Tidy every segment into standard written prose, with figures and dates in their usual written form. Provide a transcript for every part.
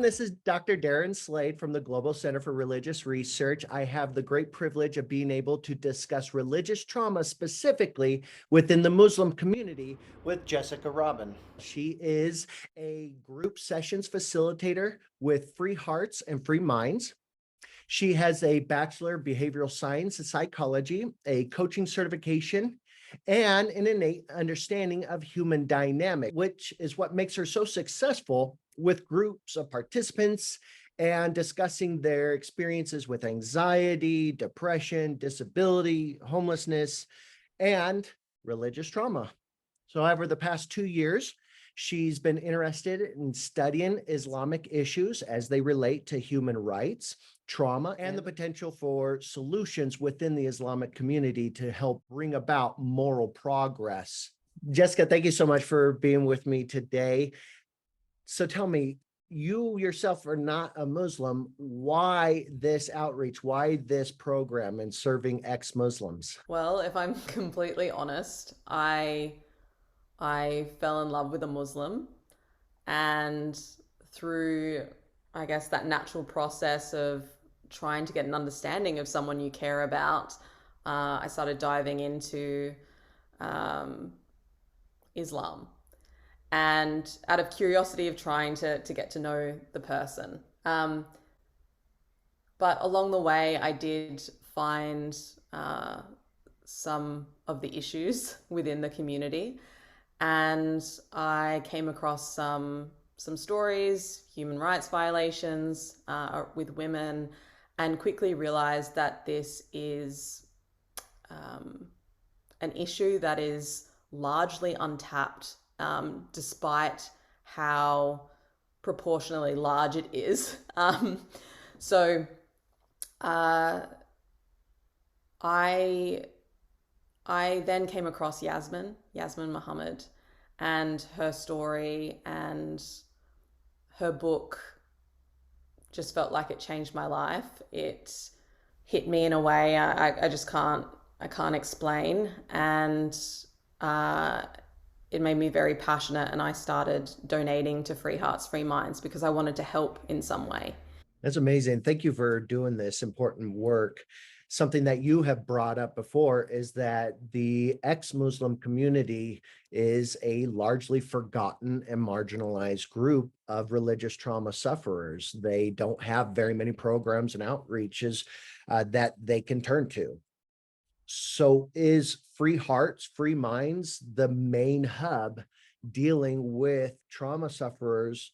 This is Dr. Darren Slade from the Global Center for Religious Research. I have the great privilege of being able to discuss religious trauma specifically within the Muslim community with Jessica Robin. She is a group sessions facilitator with Free Hearts and Free Minds. She has a Bachelor of Behavioral Science and Psychology, a coaching certification, and an innate understanding of human dynamic, which is what makes her so successful with groups of participants and discussing their experiences with anxiety, depression, disability, homelessness, and religious trauma. So over the past 2 years, she's been interested in studying Islamic issues as they relate to human rights, trauma, and the potential for solutions within the Islamic community to help bring about moral progress. Jessica, thank you so much for being with me today. So tell me, you yourself are not a Muslim. Why this outreach? Why this program in serving ex-Muslims? Well, if I'm completely honest, I fell in love with a Muslim, and through, I guess, that natural process of trying to get an understanding of someone you care about, I started diving into um, Islam, and out of curiosity of trying to get to know the person. But along the way, I did find some of the issues within the community, and I came across some stories, human rights violations with women, and quickly realized that this is an issue that is largely untapped, despite how proportionally large it is. So uh, I I then came across Yasmin Muhammad, and her story and her book just felt like it changed my life. It hit me in a way I just can't explain, and uh, it made me very passionate. And I started donating to Free Hearts, Free Minds because I wanted to help in some way. That's amazing. Thank you for doing this important work. Something that you have brought up before is that the ex-Muslim community is a largely forgotten and marginalized group of religious trauma sufferers. They don't have very many programs and outreaches that they can turn to. So is Free Hearts, Free Minds the main hub dealing with trauma sufferers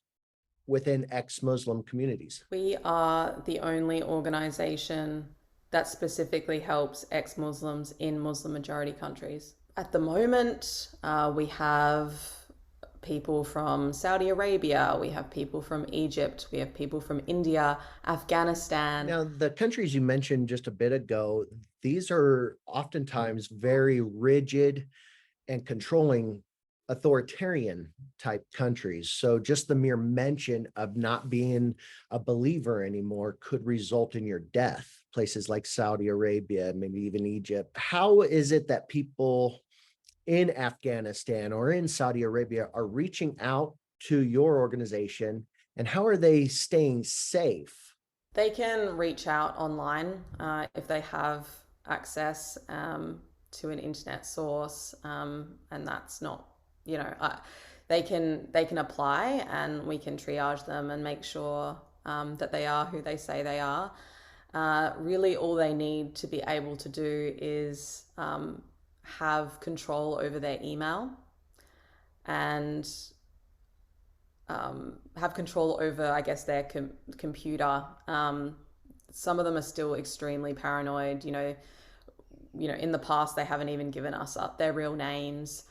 within ex-Muslim communities? We are the only organization that specifically helps ex Muslims in Muslim majority countries. At the moment, we have people from Saudi Arabia, we have people from Egypt, we have people from India, Afghanistan. Now, the countries you mentioned just a bit ago, these are oftentimes very rigid and controlling authoritarian type countries. So just the mere mention of not being a believer anymore could result in your death. Places like Saudi Arabia, maybe even Egypt. How is it that people in Afghanistan or in Saudi Arabia are reaching out to your organization, and how are they staying safe? They can reach out online if they have access to an internet source, and that's not, you know, they can apply, and we can triage them and make sure that they are who they say they are. Really, all they need to be able to do is have control over their email, and have control over, I guess, their computer. Some of them are still extremely paranoid. In the past they haven't even given us up their real names.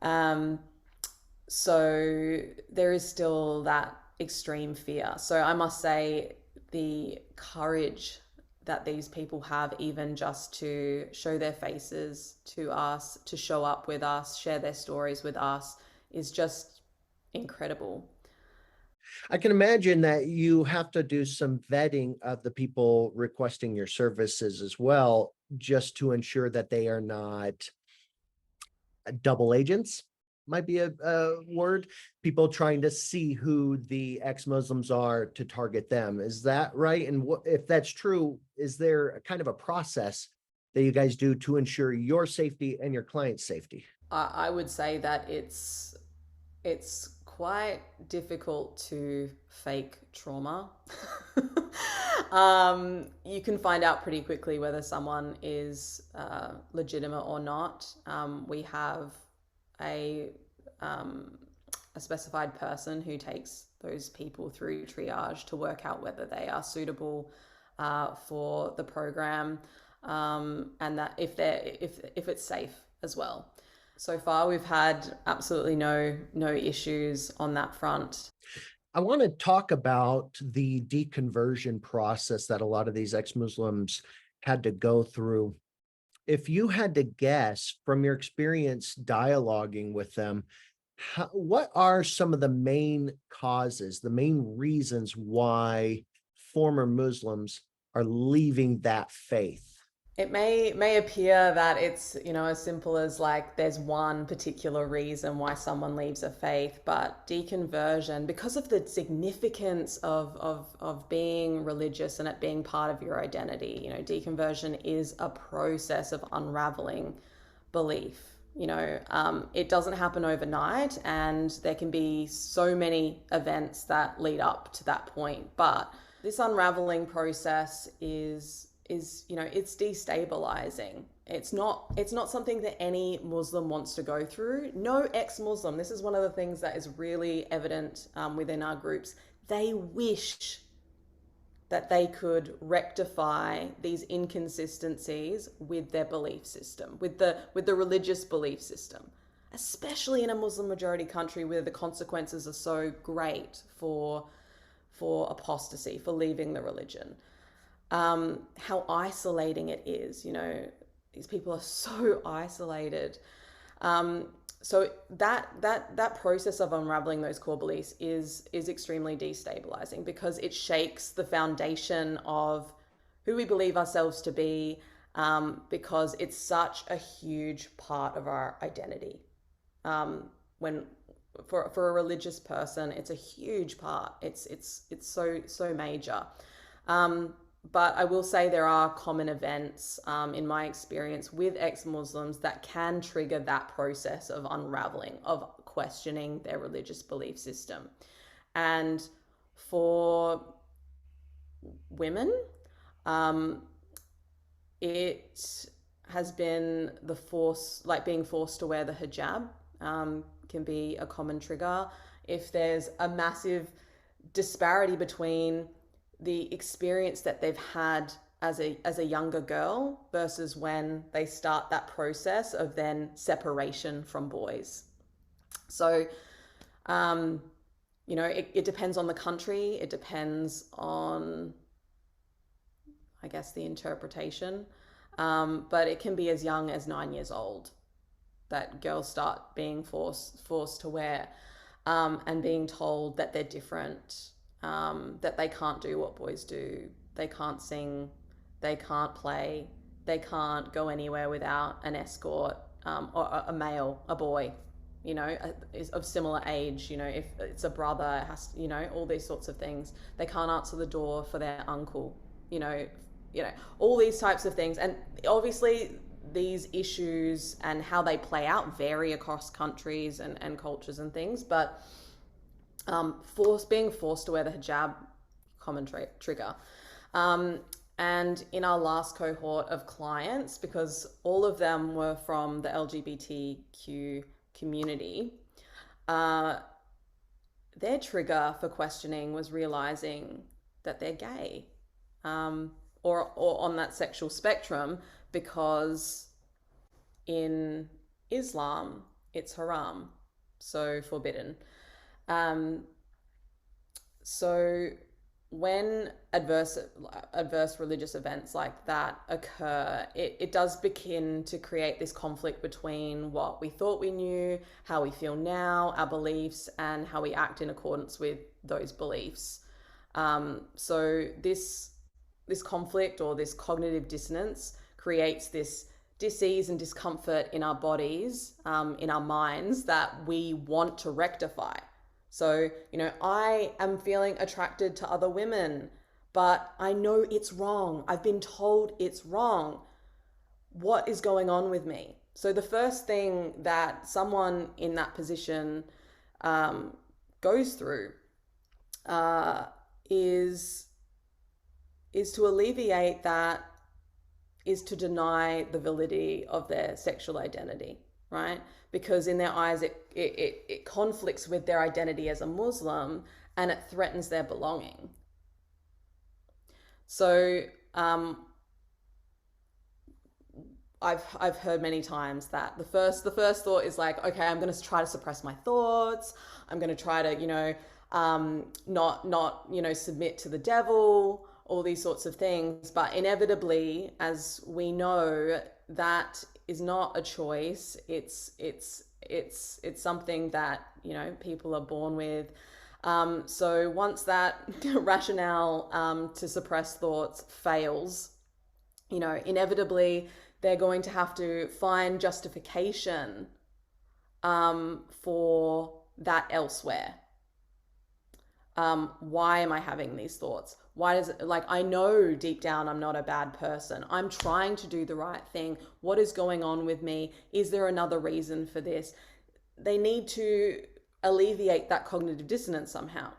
Um, so there is still that extreme fear. So I must say the courage that these people have, even just to show their faces to us, to show up with us, share their stories with us, is just incredible. I can imagine that you have to do some vetting of the people requesting your services as well, just to ensure that they are not double agents. might be a word. People trying to see who the ex-Muslims are to target them. Is that right? And what, if that's true, is there a kind of a process that you guys do to ensure your safety and your client's safety? I would say that it's quite difficult to fake trauma. You can find out pretty quickly whether someone is legitimate or not. We have a a specified person who takes those people through triage to work out whether they are suitable for the program, and that if it's safe as well. So far, we've had absolutely no issues on that front. I want to talk about the deconversion process that a lot of these ex-Muslims had to go through. If you had to guess from your experience dialoguing with them, what are some of the main causes, the main reasons why former Muslims are leaving that faith? It may appear that it's, as simple as like there's one particular reason why someone leaves a faith, but deconversion, because of the significance of being religious and it being part of your identity, deconversion is a process of unraveling belief. It doesn't happen overnight, and there can be so many events that lead up to that point. But this unraveling process is it's destabilizing. It's not something that any Muslim wants to go through. No ex-Muslim. This is one of the things that is really evident within our groups. They wish that they could rectify these inconsistencies with their belief system, with the religious belief system, especially in a Muslim majority country where the consequences are so great for apostasy, for leaving the religion. How isolating it is. These people are so isolated. So that process of unraveling those core beliefs is extremely destabilizing, because it shakes the foundation of who we believe ourselves to be, because it's such a huge part of our identity. When for a religious person, it's a huge part. It's so major. But I will say there are common events, in my experience with ex-Muslims, that can trigger that process of unraveling, of questioning their religious belief system. And for women, it has been the force, like being forced to wear the hijab, can be a common trigger. If there's a massive disparity between the experience that they've had as a younger girl versus when they start that process of then separation from boys. So it depends on the country. It depends on, I guess, the interpretation, but it can be as young as 9 years old that girls start being forced to wear, and being told that they're different, that they can't do what boys do. They can't sing, they can't play, they can't go anywhere without an escort, or a male, a boy, is of similar age. If it's a brother, it has, all these sorts of things. They can't answer the door for their uncle, all these types of things. And obviously these issues and how they play out vary across countries and cultures and things, but being forced to wear the hijab, common trigger. And in our last cohort of clients, because all of them were from the LGBTQ community, their trigger for questioning was realizing that they're gay, or on that sexual spectrum, because in Islam it's haram, so forbidden. So when adverse religious events like that occur, it does begin to create this conflict between what we thought we knew, how we feel now, our beliefs, and how we act in accordance with those beliefs. So this conflict, or this cognitive dissonance, creates this dis-ease and discomfort in our bodies, in our minds, that we want to rectify. So, I am feeling attracted to other women, but I know it's wrong. I've been told it's wrong. What is going on with me? So, the first thing that someone in that position goes through uh, is to alleviate that, is to deny the validity of their sexual identity, right? Because in their eyes, it conflicts with their identity as a Muslim, and it threatens their belonging. So I've heard many times that the first thought is like, okay, I'm going to try to suppress my thoughts. I'm going to try to not submit to the devil, all these sorts of things. But inevitably, as we know, that is not a choice. It's something that people are born with. So once that rationale to suppress thoughts fails, inevitably they're going to have to find justification for that elsewhere. Why am I having these thoughts? Why does it, like, I know deep down I'm not a bad person. I'm trying to do the right thing. What is going on with me? Is there another reason for this? They need to alleviate that cognitive dissonance somehow.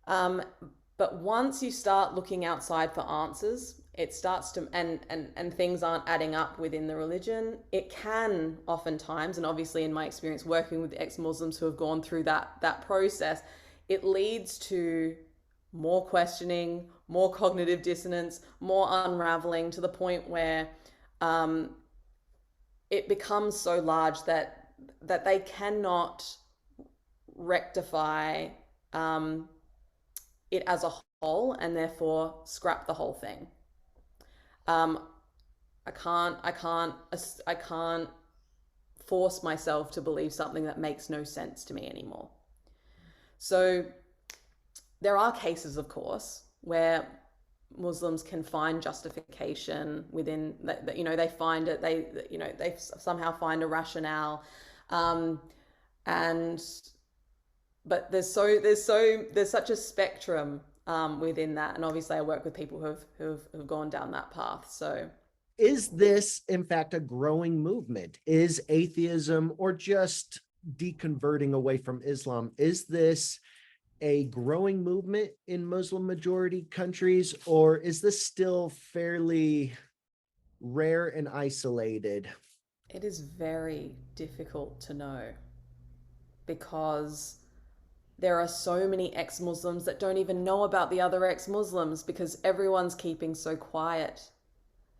But once you start looking outside for answers, it starts to, and things aren't adding up within the religion. It can oftentimes, and obviously in my experience working with ex-Muslims who have gone through that process, it leads to more questioning, more cognitive dissonance, more unraveling, to the point where it becomes so large that they cannot rectify it as a whole, and therefore scrap the whole thing. I can't force myself to believe something that makes no sense to me anymore. So there are cases, of course, where Muslims can find justification within that. They find it. They somehow find a rationale, and but there's such a spectrum within that, and obviously I work with people who've gone down that path. So, is this in fact a growing movement? Is atheism, or just deconverting away from Islam, is this a growing movement in Muslim majority countries, or is this still fairly rare and isolated? it is very difficult to know, because there are so many ex-Muslims that don't even know about the other ex-Muslims, because everyone's keeping so quiet.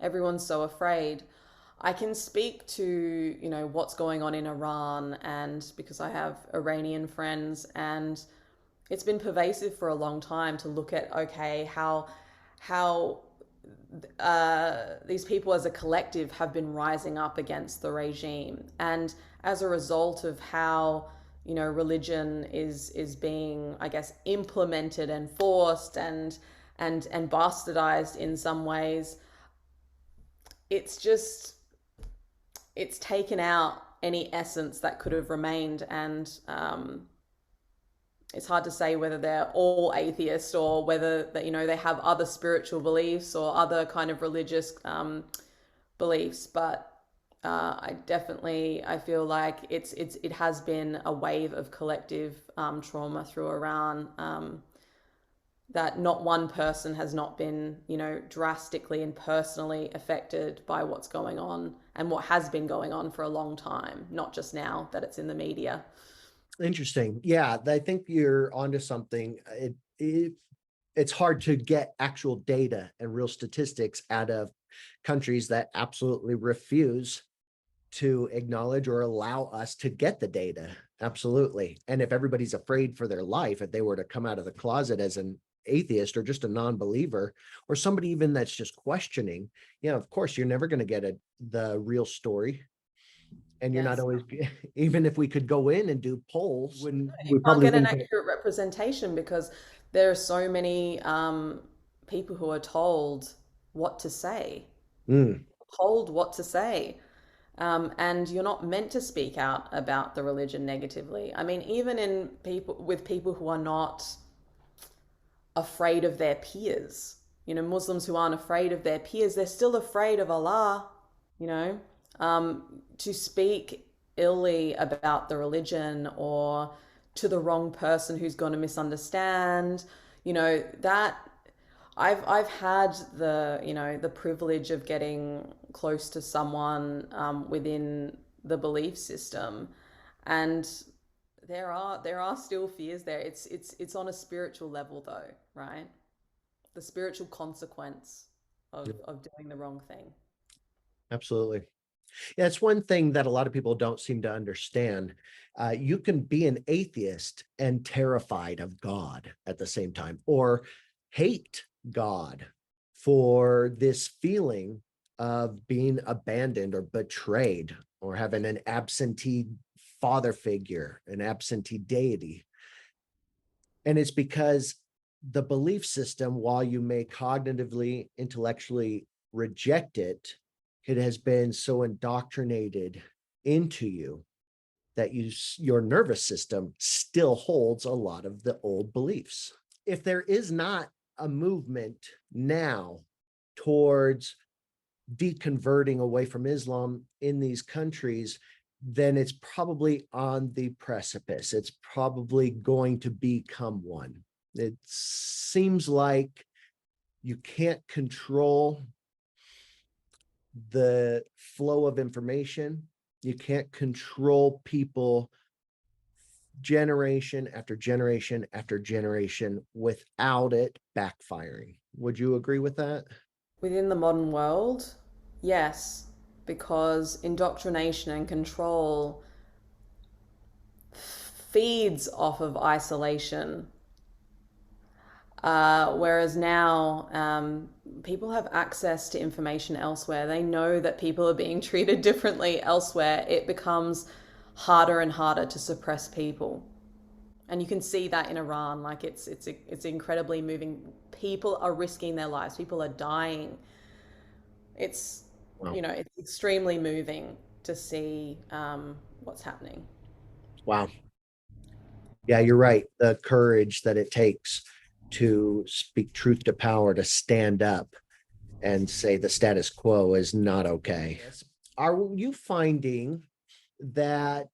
Everyone's so afraid. I can speak to, what's going on in Iran, and because I have Iranian friends, and it's been pervasive for a long time to look at, okay, how these people as a collective have been rising up against the regime, and as a result of how religion is being, I guess, implemented and forced and bastardized in some ways. It's taken out any essence that could have remained, and it's hard to say whether they're all atheists, or whether they have other spiritual beliefs or other kind of religious beliefs. But I feel like it has been a wave of collective trauma through Iran, that not one person has not been, drastically and personally affected by what's going on, and what has been going on for a long time, not just now that it's in the media. Interesting. Yeah, I think you're onto something. It's hard to get actual data and real statistics out of countries that absolutely refuse to acknowledge or allow us to get the data. Absolutely. And if everybody's afraid for their life, if they were to come out of the closet as an atheist or just a non-believer, or somebody even that's just questioning, of course, you're never going to get the real story. And you're not Yes. always, even if we could go in and do polls, when You we can't probably get an wouldn't get. accurate representation, because there are so many people who are told what to say. Mm, told what to say. And you're not meant to speak out about the religion negatively. I mean, even in people with people who are not afraid of their peers, Muslims who aren't afraid of their peers, they're still afraid of Allah, you know. To speak illy about the religion or to the wrong person who's going to misunderstand, that I've had the privilege of getting close to someone within the belief system, and there are still fears there. It's on a spiritual level though, right? The spiritual consequence of doing the wrong thing. Absolutely. Yeah, it's one thing that a lot of people don't seem to understand. You can be an atheist and terrified of God at the same time, or hate God for this feeling of being abandoned or betrayed, or having an absentee father figure, an absentee deity. And it's because the belief system, while you may cognitively, intellectually reject it, it has been so indoctrinated into you that your nervous system still holds a lot of the old beliefs. If there is not a movement now towards deconverting away from Islam in these countries, then it's probably on the precipice. It's probably going to become one. It seems like you can't control the flow of information. You can't control people generation after generation after generation without it backfiring. Would you agree with that? Within the modern world, yes, because indoctrination and control feeds off of isolation. Whereas now, people have access to information elsewhere. They know that people are being treated differently elsewhere. It becomes harder and harder to suppress people, and you can see that in Iran. Like it's incredibly moving. People are risking their lives. People are dying. It's Wow. it's extremely moving to see what's happening. Wow. Yeah, you're right. The courage that it takes to speak truth to power, to stand up and say the status quo is not okay. Are you finding that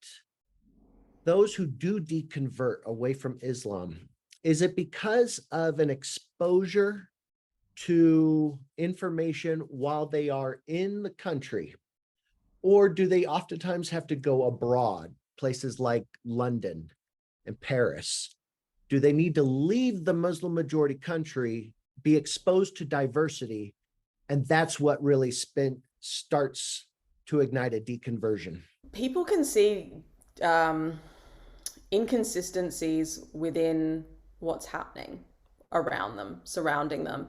those who do deconvert away from Islam, is it because of an exposure to information while they are in the country? Or do they oftentimes have to go abroad, places like London and Paris? Do they need to leave the Muslim majority country, be exposed to diversity, and that's what really starts to ignite a deconversion? People can see um, inconsistencies within what's happening around them, surrounding them.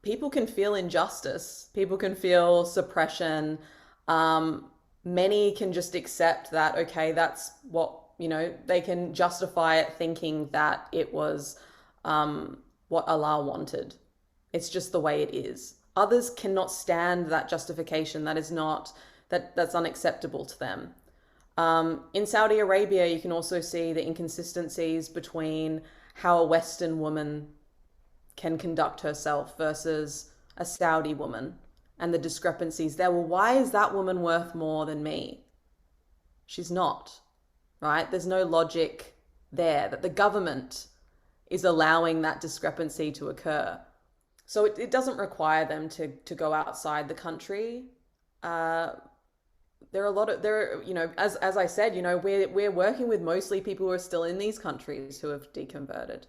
People can feel injustice, people can feel suppression. Many can just accept that, okay, that's what, they can justify it thinking that it was what Allah wanted. It's just the way it is. Others cannot stand that justification. That is not, that's unacceptable to them. In Saudi Arabia, you can also see the inconsistencies between how a Western woman can conduct herself versus a Saudi woman, and the discrepancies there. Well, why is that woman worth more than me? She's not, right? There's no logic there that the government is allowing that discrepancy to occur. So it doesn't require them to go outside the country. There are a lot of as I said, we're working with mostly people who are still in these countries who have deconverted.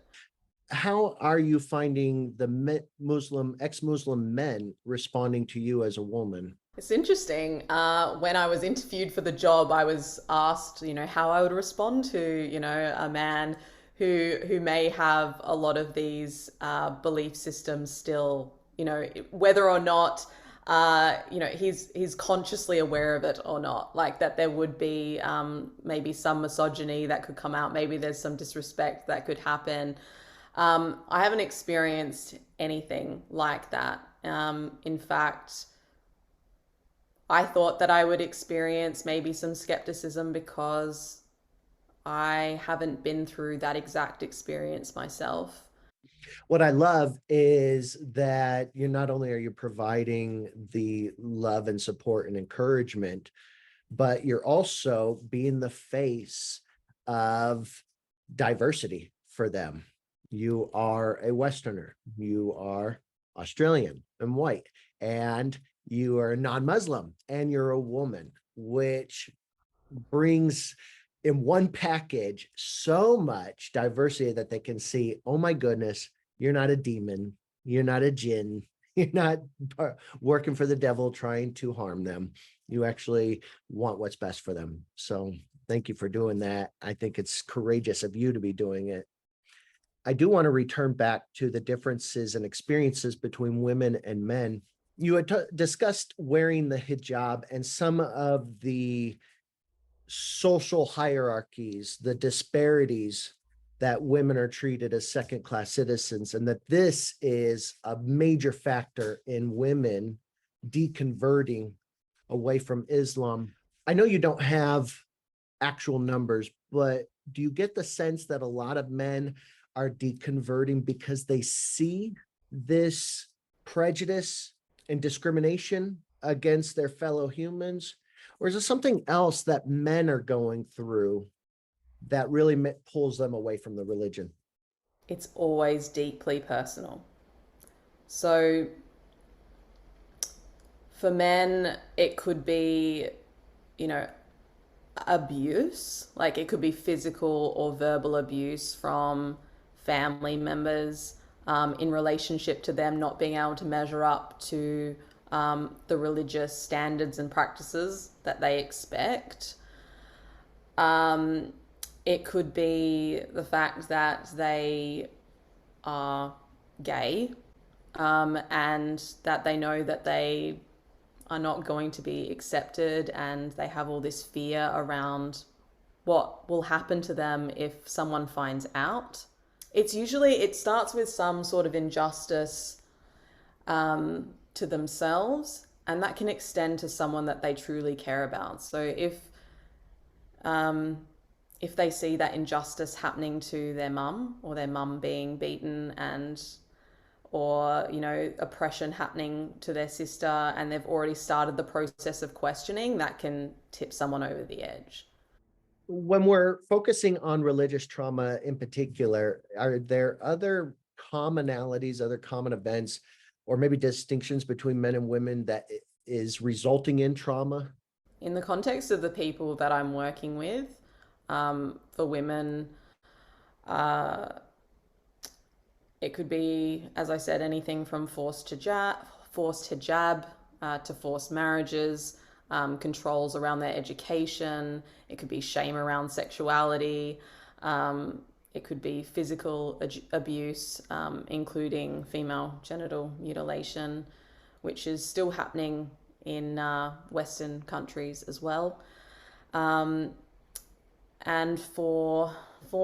How are you finding the Muslim, ex-Muslim men responding to you as a woman? It's interesting. When I was interviewed for the job, I was asked, how I would respond to, a man who may have a lot of these belief systems still, whether or not he's consciously aware of it or not. Like that, there would be maybe some misogyny that could come out. Maybe there's some disrespect that could happen. I haven't experienced anything like that. In fact, I thought that I would experience maybe some skepticism because I haven't been through that exact experience myself. What I love is that you not only are you providing the love and support and encouragement, but you're also being the face of diversity for them. You are a Westerner, you are Australian and white, and you are non-Muslim, and you're a woman, which brings in one package so much diversity that they can see, oh my goodness, you're not a demon, you're not a jinn, you're not working for the devil trying to harm them. You actually want what's best for them. So thank you for doing that. I think it's courageous of you to be doing it. I do want to return back to the differences and experiences between women and men. You had discussed wearing the hijab and some of the social hierarchies, the disparities that women are treated as second class citizens, and that this is a major factor in women deconverting away from Islam. I know you don't have actual numbers, but do you get the sense that a lot of men are deconverting because they see this prejudice and discrimination against their fellow humans? Or is it something else that men are going through that really pulls them away from the religion? It's always deeply personal. So for men, it could be, you know, abuse, like it could be physical or verbal abuse from family members in relationship to them not being able to measure up to the religious standards and practices that they expect. Um, it could be the fact that they are gay, and that they know that they are not going to be accepted, and they have all this fear around what will happen to them if someone finds out. It starts with some sort of injustice to themselves, and that can extend to someone that they truly care about. So um, if they see that injustice happening to their mum, or their mum being beaten, and or oppression happening to their sister, and they've already started the process of questioning, that can tip someone over the edge. When we're focusing on religious trauma in particular, are there other commonalities, other common events, or maybe distinctions between men and women that is resulting in trauma? In the context of the people that I'm working with, for women, uh, it could be, as I said, anything from forced hijab to forced marriages, controls around their education. It could be shame around sexuality. It could be physical abuse, including female genital mutilation, which is still happening in Western countries as well. Um, and for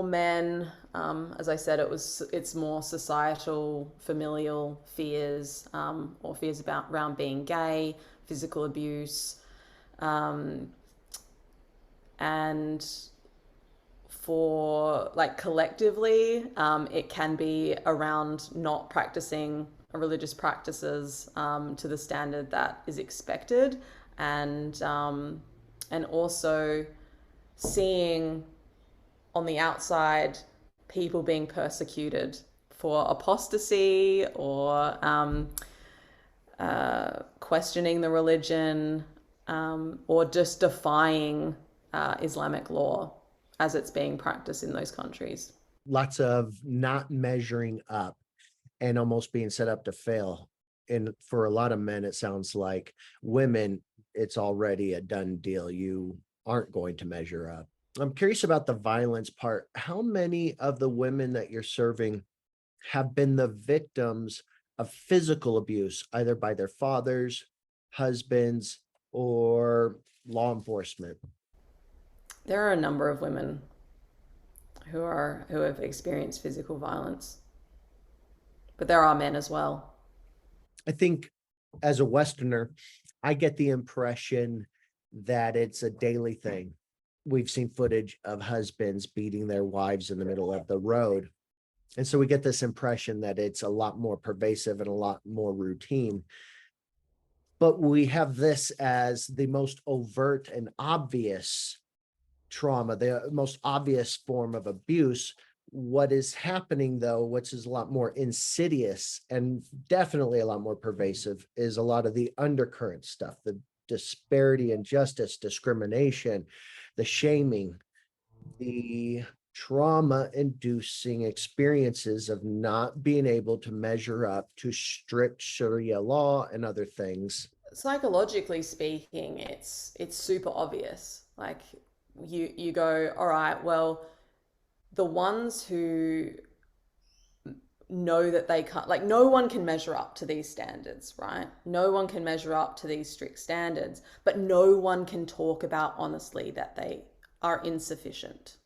men, as I said, it's more societal, familial fears, or fears about around being gay, physical abuse, um, and for like collectively, it can be around not practicing religious practices to the standard that is expected, and also seeing on the outside people being persecuted for apostasy, or questioning the religion, or just defying Islamic law as it's being practiced in those countries. Lots of not measuring up and almost being set up to fail. And for a lot of men, it sounds like women, it's already a done deal. You aren't going to measure up. I'm curious about the violence part. How many of the women that you're serving have been the victims of physical abuse, either by their fathers, husbands, or law enforcement? There are a number of women who have experienced physical violence, but there are men as well. I think as a Westerner, I get the impression that it's a daily thing. We've seen footage of husbands beating their wives in the middle of the road. And so we get this impression that it's a lot more pervasive and a lot more routine. But we have this as the most overt and obvious trauma, the most obvious form of abuse. What is happening, though, which is a lot more insidious and definitely a lot more pervasive, is a lot of the undercurrent stuff, the disparity, injustice, discrimination, the shaming, the trauma inducing experiences of not being able to measure up to strict Sharia law and other things. Psychologically speaking, it's super obvious. Like you go, all right, well, the ones who know that they can't, like, no one can measure up to these standards, right? No one can measure up to these strict standards, but no one can talk about honestly that they are insufficient.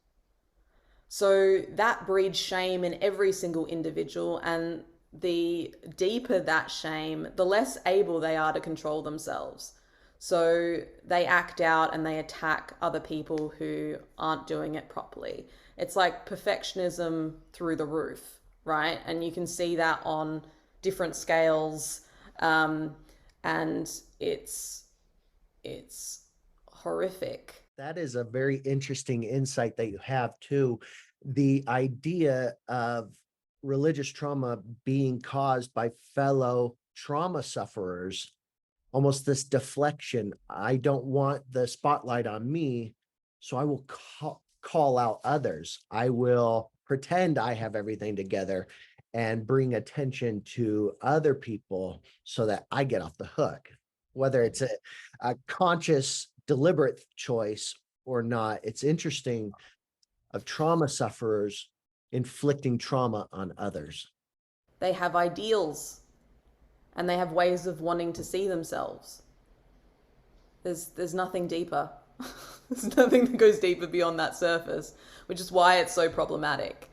So that breeds shame in every single individual, and the deeper that shame, the less able they are to control themselves. So they act out and they attack other people who aren't doing it properly. It's like perfectionism through the roof, right? And you can see that on different scales, and it's horrific. That is a very interesting insight that you have too. The idea of religious trauma being caused by fellow trauma sufferers, almost this deflection. I don't want the spotlight on me, so I will call out others. I will pretend I have everything together and bring attention to other people so that I get off the hook, whether it's a conscious, deliberate choice or not. It's interesting of trauma sufferers inflicting trauma on others. They have ideals and they have ways of wanting to see themselves. There's nothing deeper. There's nothing that goes deeper beyond that surface, which is why it's so problematic.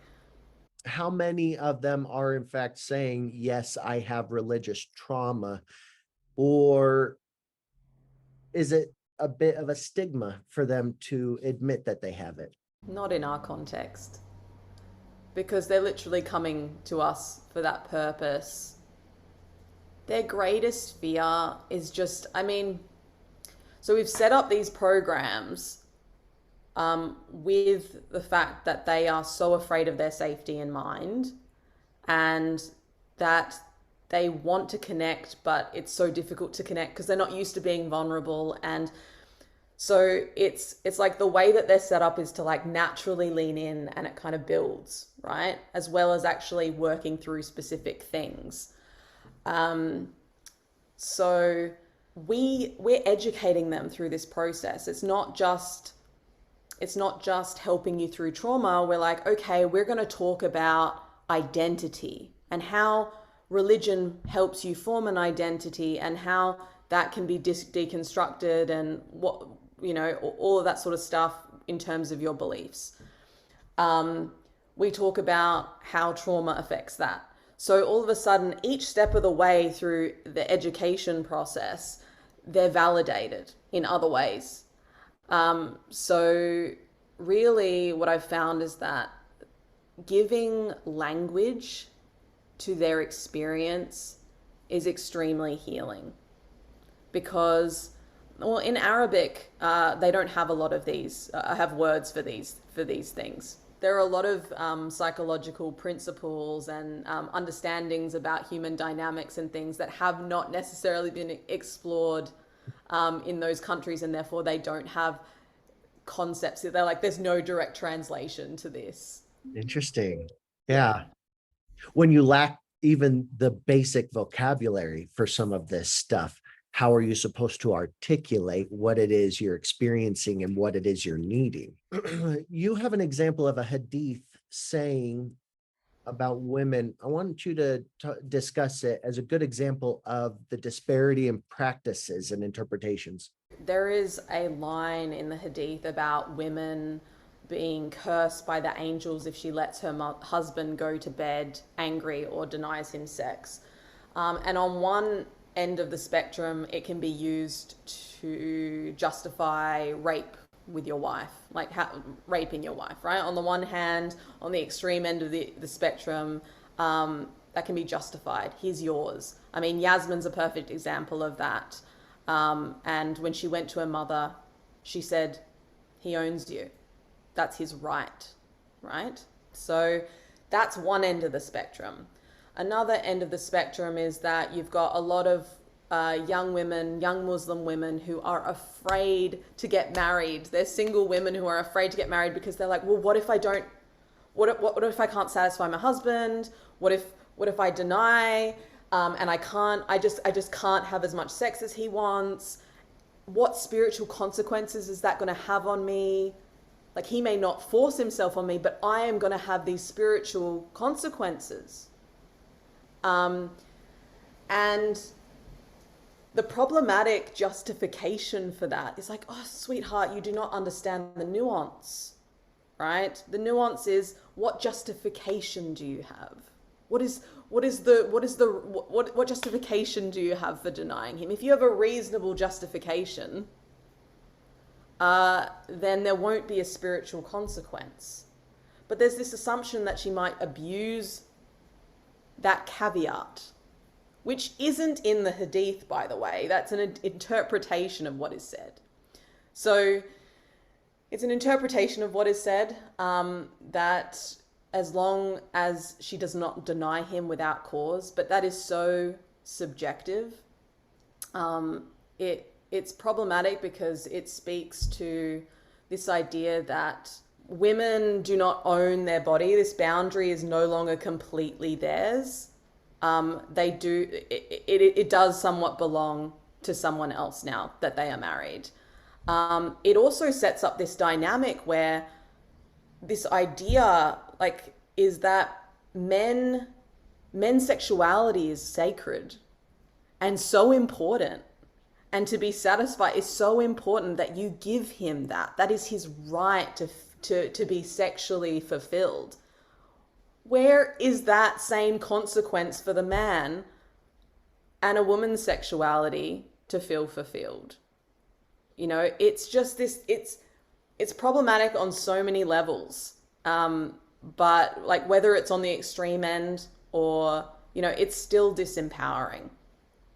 How many of them are in fact saying, yes, I have religious trauma? Or is it a bit of a stigma for them to admit that they have it? Not in our context, because they're literally coming to us for that purpose. Their greatest fear is just, I mean, so we've set up these programs with the fact that they are so afraid of their safety in mind, and that they want to connect, but it's so difficult to connect because they're not used to being vulnerable. And so it's like the way that they're set up is to like naturally lean in, and it kind of builds, right? As well as actually working through specific things. So we're educating them through this process. It's not just helping you through trauma. We're like, okay, we're going to talk about identity and how religion helps you form an identity, and how that can be deconstructed, and what, you know, all of that sort of stuff in terms of your beliefs. We talk about how trauma affects that. So all of a sudden, each step of the way through the education process, they're validated in other ways. So really what I've found is that giving language to their experience is extremely healing, because, well, in Arabic, they don't have a lot of these, have words for these things. There are a lot of psychological principles and understandings about human dynamics and things that have not necessarily been explored in those countries, and therefore they don't have concepts. They're like, there's no direct translation to this. Interesting. Yeah. When you lack even the basic vocabulary for some of this stuff, how are you supposed to articulate what it is you're experiencing and what it is you're needing? You have an example of a hadith saying about women. I want you to discuss it as a good example of the disparity in practices and interpretations. There is a line in the hadith about women being cursed by the angels if she lets her husband go to bed angry or denies him sex. And on one end of the spectrum, it can be used to justify rape with your wife, like raping your wife, right? On the one hand, on the extreme end of the spectrum, that can be justified. He's yours. I mean, Yasmin's a perfect example of that. And when she went to her mother, she said, he owns you. That's his right, right? So that's one end of the spectrum. Another end of the spectrum is that you've got a lot of young women, young Muslim women who are afraid to get married. They're single women who are afraid to get married because they're like, well, what if I don't, what if I can't satisfy my husband? What if I deny and I just can't have as much sex as he wants? What spiritual consequences is that going to have on me? Like, he may not force himself on me, but I am going to have these spiritual consequences. And the problematic justification for that is like, oh, sweetheart, you do not understand the nuance, right? The nuance is, what justification do you have? What justification do you have for denying him? If you have a reasonable justification, then there won't be a spiritual consequence. But there's this assumption that she might abuse that caveat, which isn't in the hadith, by the way. That's an interpretation of what is said. So it's an interpretation of what is said, that as long as she does not deny him without cause, but that is so subjective. It's problematic because it speaks to this idea that women do not own their body. This boundary is no longer completely theirs. It does somewhat belong to someone else now that they are married. It also sets up this dynamic where this idea, like, is that men's sexuality is sacred and so important, and to be satisfied is so important that you give him that. That is his right to be sexually fulfilled. Where is that same consequence for the man and a woman's sexuality to feel fulfilled? You know, it's just this, it's problematic on so many levels. But like, whether it's on the extreme end or, you know, it's still disempowering.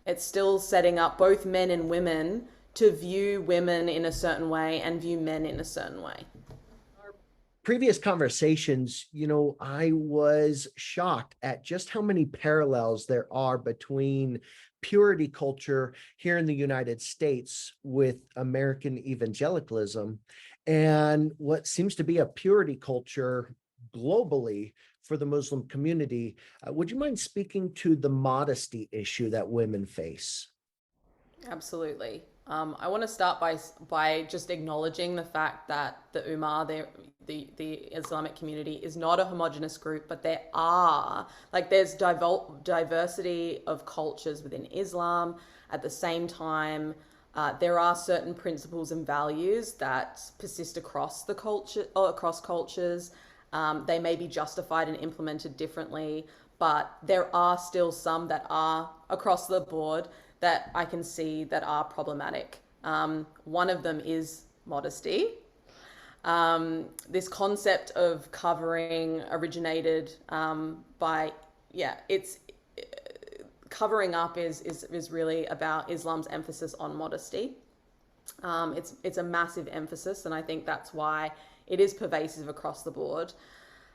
It's still setting up both men and women to view women in a certain way and view men in a certain way. Previous conversations, you know, I was shocked at just how many parallels there are between purity culture here in the United States with American evangelicalism and what seems to be a purity culture globally for the Muslim community. Would you mind speaking to the modesty issue that women face? Absolutely. I want to start by just acknowledging the fact that the Ummah, the Islamic community, is not a homogenous group, but there's diversity of cultures within Islam. At the same time, there are certain principles and values that persist across the culture or across cultures. They may be justified and implemented differently, but there are still some that are across the board that I can see that are problematic. One of them is modesty. This concept of covering originated covering up is really about Islam's emphasis on modesty. It's a massive emphasis, and I think that's why it is pervasive across the board.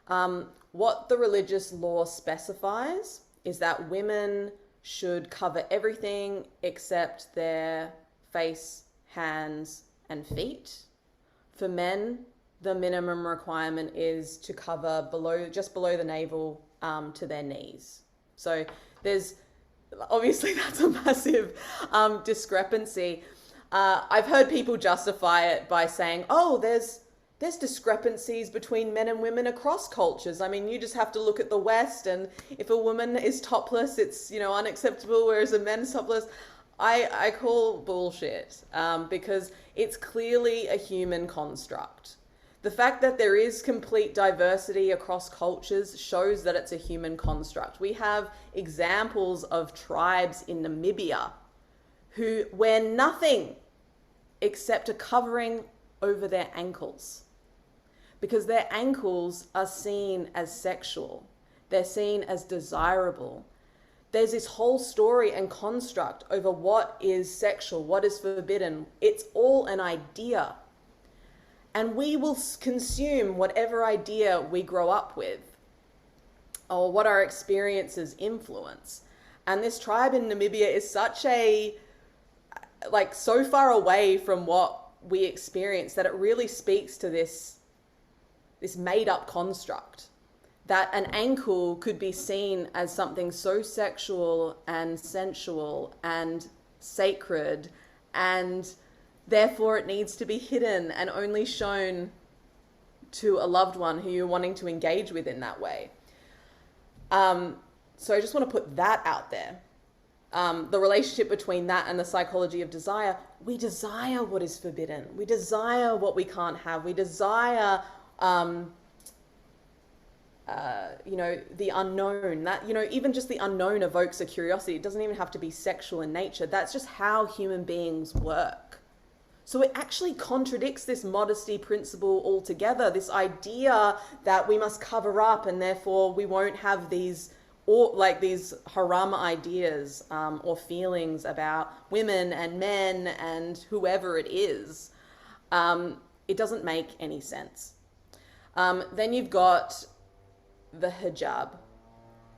What the religious law specifies is that women should cover everything except their face, hands, and feet. For men, the minimum requirement is to cover just below the navel to their knees. So there's obviously that's a massive discrepancy. I've heard people justify it by saying, oh, there's discrepancies between men and women across cultures. I mean, you just have to look at the West, and if a woman is topless, it's, you know, unacceptable, whereas a man's topless. I call bullshit, because it's clearly a human construct. The fact that there is complete diversity across cultures shows that it's a human construct. We have examples of tribes in Namibia who wear nothing except a covering over their ankles, because their ankles are seen as sexual. They're seen as desirable. There's this whole story and construct over what is sexual, what is forbidden. It's all an idea. And we will consume whatever idea we grow up with or what our experiences influence. And this tribe in Namibia is such a, like, so far away from what we experience that it really speaks to this made up construct that an ankle could be seen as something so sexual and sensual and sacred, and therefore it needs to be hidden and only shown to a loved one who you're wanting to engage with in that way. So I just want to put that out there. The relationship between that and the psychology of desire. We desire what is forbidden. We desire what we can't have. We desire, the unknown. That, even just the unknown evokes a curiosity. It doesn't even have to be sexual in nature. That's just how human beings work. So it actually contradicts this modesty principle altogether, this idea that we must cover up and therefore we won't have these haram ideas or feelings about women and men and whoever it is. It doesn't make any sense. Then you've got the hijab.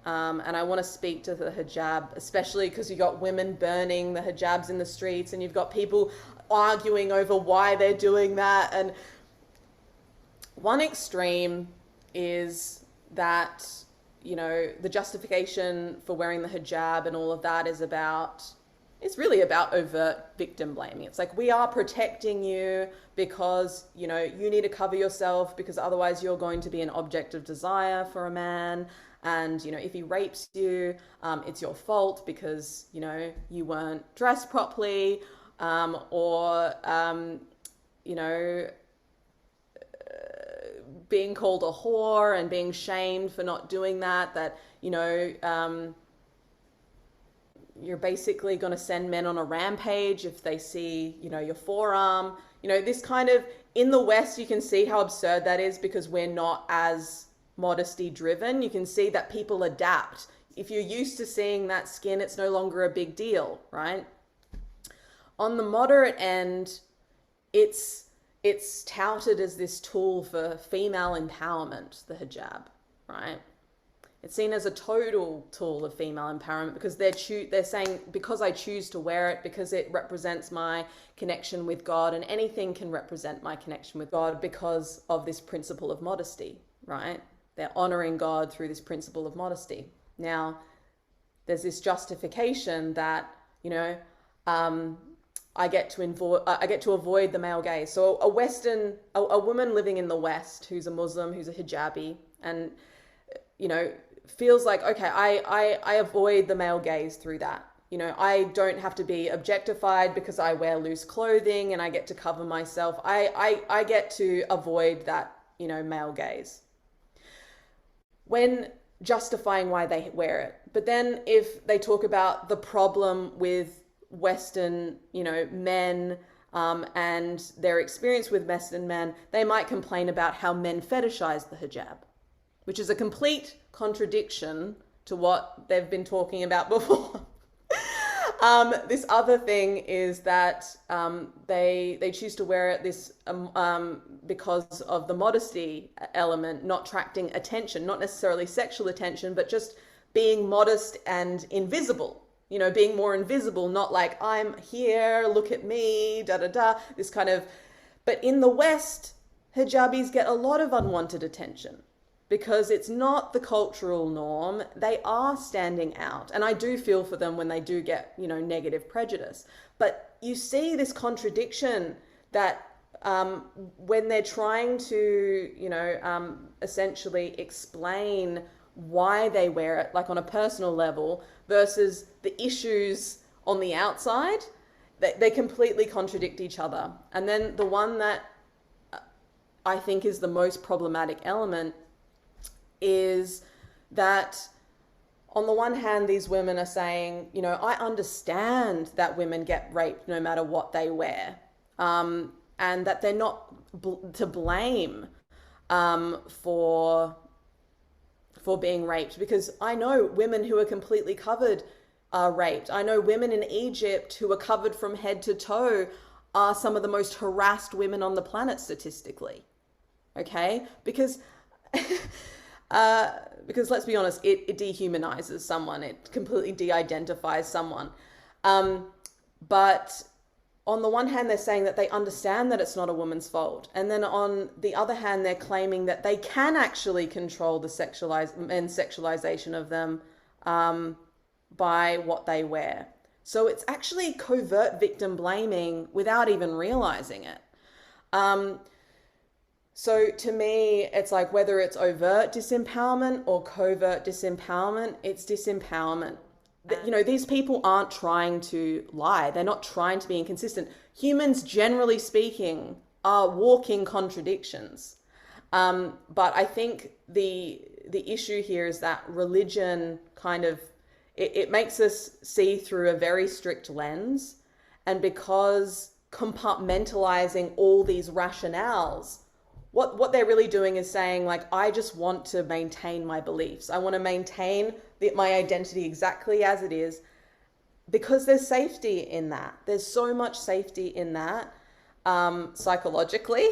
And I want to speak to the hijab, especially because you've got women burning the hijabs in the streets and you've got people arguing over why they're doing that. And one extreme is that, the justification for wearing the hijab and all of that it's really about overt victim blaming. It's like, we are protecting you because, you need to cover yourself because otherwise you're going to be an object of desire for a man. And, if he rapes you, it's your fault because, you weren't dressed properly, being called a whore and being shamed for not doing that, you're basically going to send men on a rampage if they see, your forearm. This kind of, in the West, you can see how absurd that is because we're not as modesty driven. You can see that people adapt. If you're used to seeing that skin, it's no longer a big deal, right? On the moderate end, it's touted as this tool for female empowerment, the hijab, right? It's seen as a total tool of female empowerment because they're saying, because I choose to wear it, because it represents my connection with God, and anything can represent my connection with God because of this principle of modesty, right? They're honoring God through this principle of modesty. Now, there's this justification that, I get to avoid the male gaze. So a woman living in the West who's a Muslim, who's a hijabi, and, feels like, okay, I avoid the male gaze through that. I don't have to be objectified because I wear loose clothing and I get to cover myself. I get to avoid that, male gaze when justifying why they wear it. But then if they talk about the problem with Western, men, and their experience with Western men, they might complain about how men fetishize the hijab, which is a complete contradiction to what they've been talking about before. This other thing is that they choose to wear it because of the modesty element, not attracting attention, not necessarily sexual attention, but just being modest and invisible. Being more invisible, not like, I'm here, look at me, this kind of. But in the West, hijabis get a lot of unwanted attention because it's not the cultural norm. They are standing out. And I do feel for them when they do get, negative prejudice. But you see this contradiction that when they're trying to, essentially explain why they wear it, like on a personal level, versus the issues on the outside, they completely contradict each other. And then the one that I think is the most problematic element is that on the one hand, these women are saying, you know, I understand that women get raped no matter what they wear, and that they're not to blame for being raped, because I know women who are completely covered are raped. I know women in Egypt who are covered from head to toe are some of the most harassed women on the planet statistically. Okay, because let's be honest, it dehumanizes someone. It completely de-identifies someone. But on the one hand, they're saying that they understand that it's not a woman's fault. And then on the other hand, they're claiming that they can actually control the sexualization of them by what they wear. So it's actually covert victim blaming without even realizing it. So to me, it's like whether it's overt disempowerment or covert disempowerment, it's disempowerment. You know, these people aren't trying to lie. They're not trying to be inconsistent. Humans, generally speaking, are walking contradictions. But I think the issue here is that religion kind of, it makes us see through a very strict lens. And because compartmentalizing all these rationales, what they're really doing is saying, like, I just want to maintain my beliefs. I want to maintain my identity exactly as it is, because there's safety in that. There's so much safety in that, psychologically.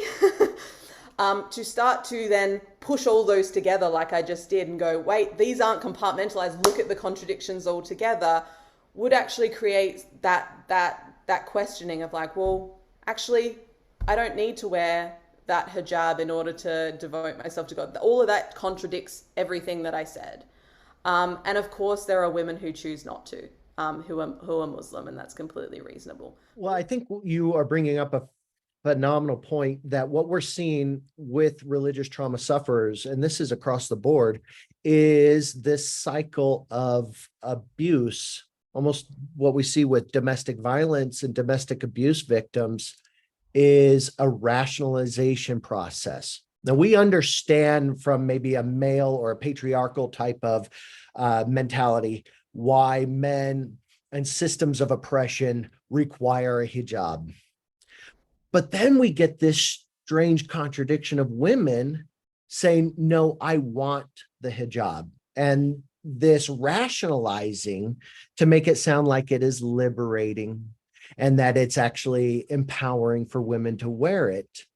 To start to then push all those together like I just did and go, wait, these aren't compartmentalized, look at the contradictions all together, would actually create that questioning of like, well, actually, I don't need to wear that hijab in order to devote myself to God. All of that contradicts everything that I said. And of course, there are women who choose not to, who are Muslim, and that's completely reasonable. Well, I think you are bringing up a phenomenal point that what we're seeing with religious trauma sufferers, and this is across the board, is this cycle of abuse, almost what we see with domestic violence and domestic abuse victims, is a rationalization process. Now, we understand from maybe a male or a patriarchal type of mentality why men and systems of oppression require a hijab. But then we get this strange contradiction of women saying, no, I want the hijab. And this rationalizing to make it sound like it is liberating and that it's actually empowering for women to wear it.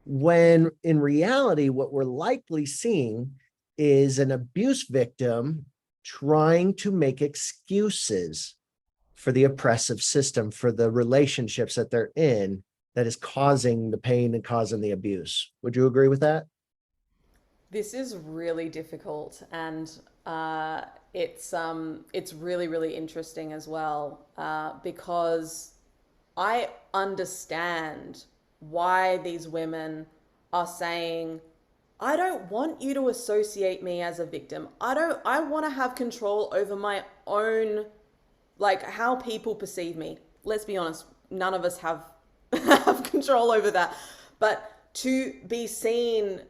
When in reality, what we're likely seeing is an abuse victim trying to make excuses for the oppressive system, for the relationships that they're in, that is causing the pain and causing the abuse. Would you agree with that? This is really difficult, and it's really, really interesting as well, because I understand why these women are saying, I don't want you to associate me as a victim. I want to have control over my own, like, how people perceive me. Let's be honest, none of us have control over that. But to be seen,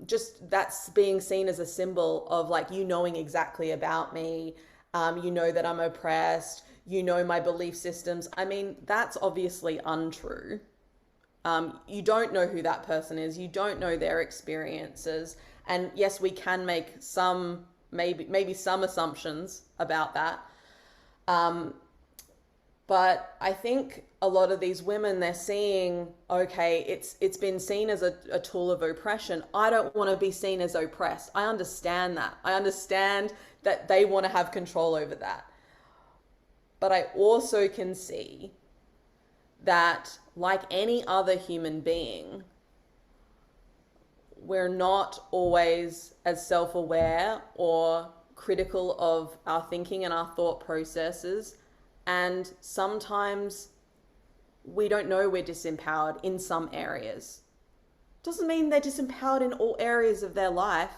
just that's being seen as a symbol of, like, you knowing exactly about me, you know that I'm oppressed, you know my belief systems. I mean, that's obviously untrue. You don't know who that person is. You don't know their experiences. And yes, we can make some, maybe some assumptions about that. But I think a lot of these women, they're seeing, okay, it's been seen as a tool of oppression. I don't want to be seen as oppressed. I understand that. I understand that they want to have control over that. But I also can see that, like any other human being, we're not always as self-aware or critical of our thinking and our thought processes. And sometimes we don't know we're disempowered in some areas. Doesn't mean they're disempowered in all areas of their life.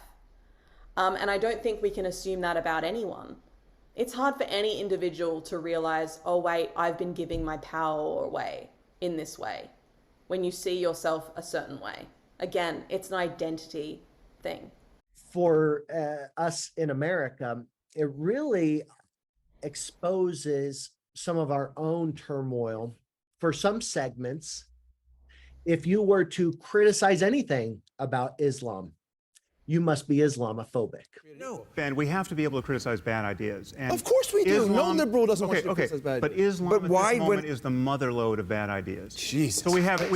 And I don't think we can assume that about anyone. It's hard for any individual to realize, oh, wait, I've been giving my power away in this way, when you see yourself a certain way. Again, it's an identity thing. For us in America, it really exposes some of our own turmoil for some segments. If you were to criticize anything about Islam, you must be Islamophobic. No. Ben, we have to be able to criticize bad ideas. And of course we do. No liberal doesn't want you to criticize bad but ideas. Islam at this moment is the mother lode of bad ideas. Jesus. So we have That's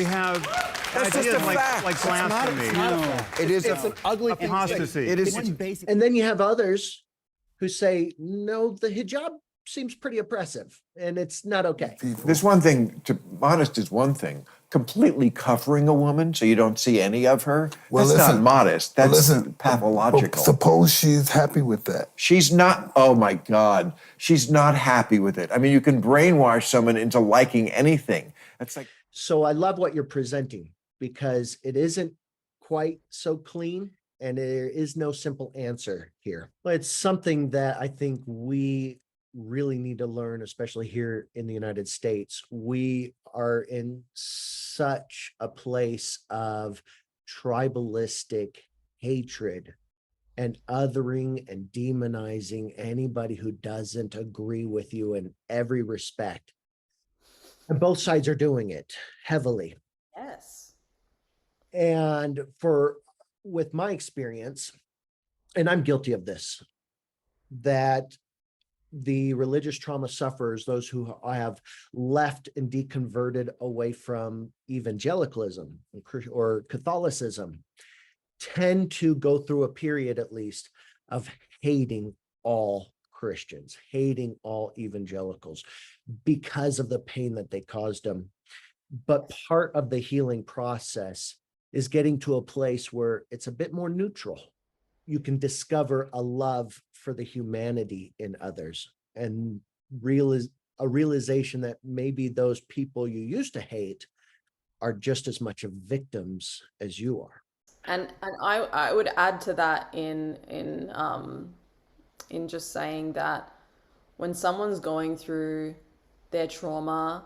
ideas just a fact. like blasphemy. It's not a fact. It is It's an ugly thing. Apostasy. It is. And then you have others who say, no, the hijab seems pretty oppressive and it's not okay. There's one thing, to modest is one thing. Completely covering a woman so you don't see any of her, that's not modest. That's pathological. Suppose she's happy with that. She's not, oh my God, she's not happy with it. I mean, you can brainwash someone into liking anything. That's like. So I love what you're presenting because it isn't quite so clean and there is no simple answer here. But it's something that I think we really need to learn, especially here in the United States. We are in such a place of tribalistic hatred and othering and demonizing anybody who doesn't agree with you in every respect. And both sides are doing it heavily. Yes. And with my experience, and I'm guilty of this, that the religious trauma sufferers, those who have left and deconverted away from evangelicalism or Catholicism, tend to go through a period at least of hating all Christians, hating all evangelicals because of the pain that they caused them. But part of the healing process is getting to a place where it's a bit more neutral. You can discover a love for the humanity in others and a realization that maybe those people you used to hate are just as much of victims as you are. And I would add to that in just saying that when someone's going through their trauma,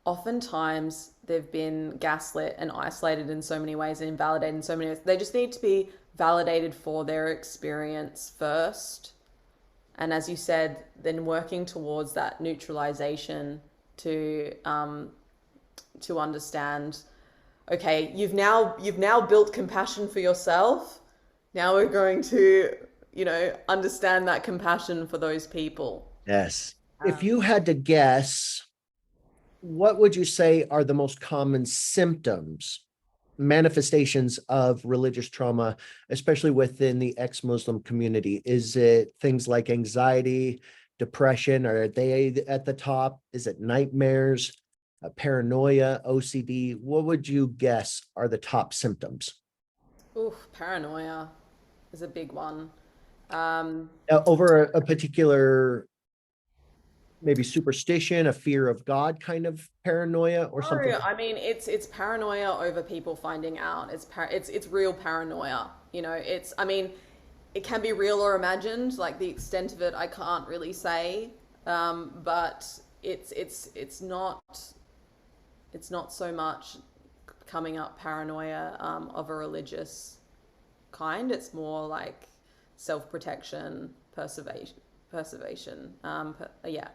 oftentimes they've been gaslit and isolated in so many ways and invalidated in so many ways. They just need to be validated for their experience first. And as you said, then working towards that neutralization to understand, okay, you've now built compassion for yourself. Now we're going to, understand that compassion for those people. Yes. If you had to guess, what would you say are the most common symptoms, manifestations of religious trauma, especially within the ex-Muslim community? Is it things like anxiety, depression? Are they at the top? Is it nightmares, paranoia, OCD? What would you guess are the top symptoms? Ooh, paranoia is a big one. Over a particular, maybe superstition, a fear of God kind of paranoia or something? I mean, it's paranoia over people finding out. It's real paranoia. I mean, it can be real or imagined. Like the extent of it, I can't really say. But it's not so much coming up paranoia of a religious kind. It's more like self-protection, preservation. Yeah.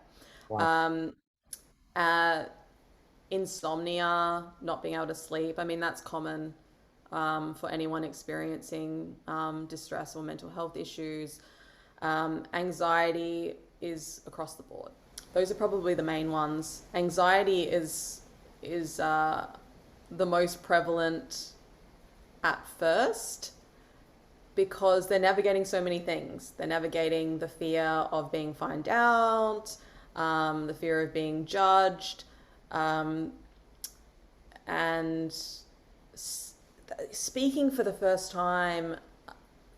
Wow. Insomnia, not being able to sleep. I mean, that's common for anyone experiencing distress or mental health issues. Anxiety is across the board. Those are probably the main ones. Anxiety is the most prevalent at first because they're navigating so many things. They're navigating the fear of being found out, the fear of being judged, and speaking for the first time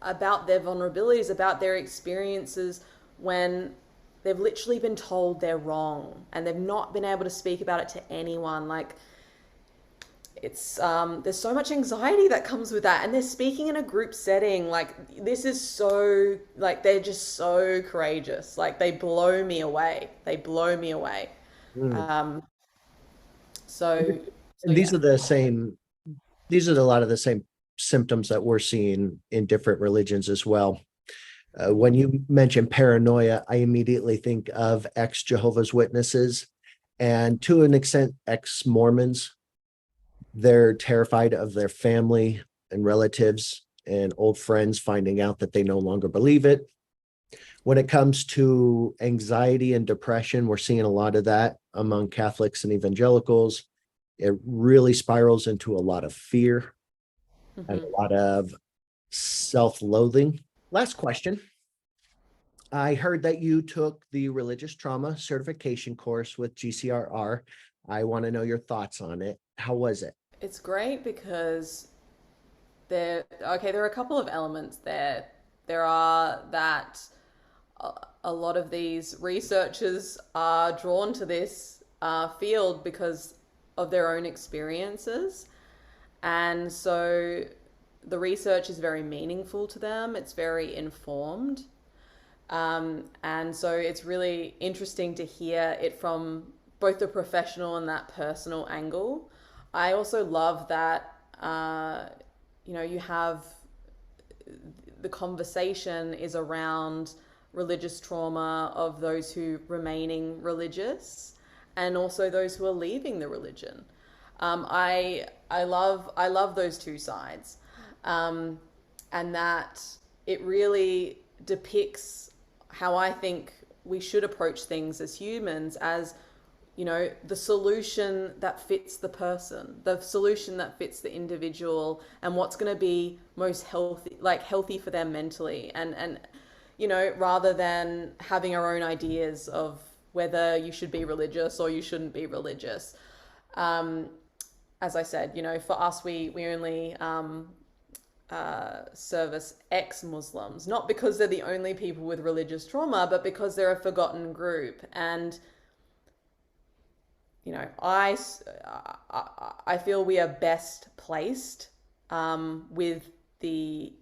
about their vulnerabilities, about their experiences when they've literally been told they're wrong and they've not been able to speak about it to anyone. Like, it's there's so much anxiety that comes with that, and they're speaking in a group setting. Like, this is so, like, they're just so courageous. Like, they blow me away. So And these yeah. are these are a lot of the same symptoms that we're seeing in different religions as well. When you mention paranoia, I immediately think of ex-Jehovah's Witnesses and to an extent, ex-Mormons. They're terrified of their family and relatives and old friends finding out that they no longer believe it. When it comes to anxiety and depression, we're seeing a lot of that among Catholics and evangelicals. It really spirals into a lot of fear and a lot of self-loathing. Last question. I heard that you took the religious trauma certification course with GCRR. I want to know your thoughts on it. How was it? It's great because there are a couple of elements there. There are that a lot of these researchers are drawn to this field because of their own experiences. And so the research is very meaningful to them. It's very informed. And so it's really interesting to hear it from both the professional and that personal angle. I also love that, you have the conversation is around religious trauma of those who remaining religious and also those who are leaving the religion. I love those two sides, and that it really depicts how I think we should approach things as humans, as the solution that fits the person, the solution that fits the individual, and what's going to be most healthy for them mentally, and rather than having our own ideas of whether you should be religious or you shouldn't be religious. As I said, for us, we only service ex-Muslims, not because they're the only people with religious trauma, but because they're a forgotten group. And I feel we are best placed with the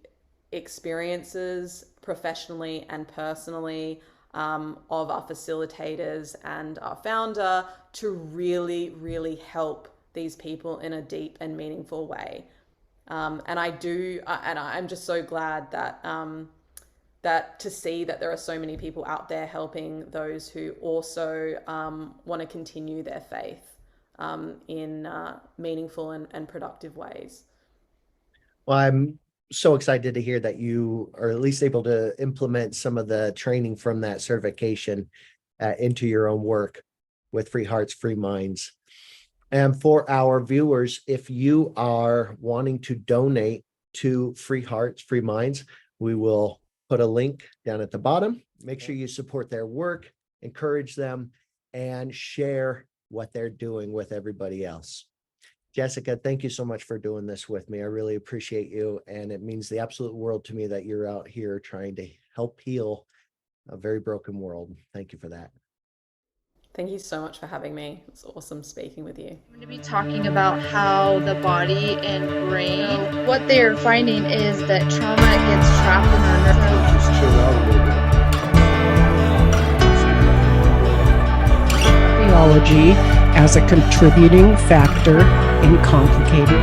experiences professionally and personally of our facilitators and our founder to really, really help these people in a deep and meaningful way. And I'm just so glad that that to see that there are so many people out there helping those who also want to continue their faith in meaningful and productive ways. Well, I'm so excited to hear that you are at least able to implement some of the training from that certification into your own work with Free Hearts, Free Minds. And for our viewers, if you are wanting to donate to Free Hearts, Free Minds, we will put a link down at the bottom. Make sure you support their work, encourage them, and share what they're doing with everybody else. Jessica, thank you so much for doing this with me. I really appreciate you. And it means the absolute world to me that you're out here trying to help heal a very broken world. Thank you for that. Thank you so much for having me. It's awesome speaking with you. I'm going to be talking about how the body and brain, what they're finding is that trauma gets trapped in our nerves. Just chill out a little bit. Biology as a contributing factor in complicated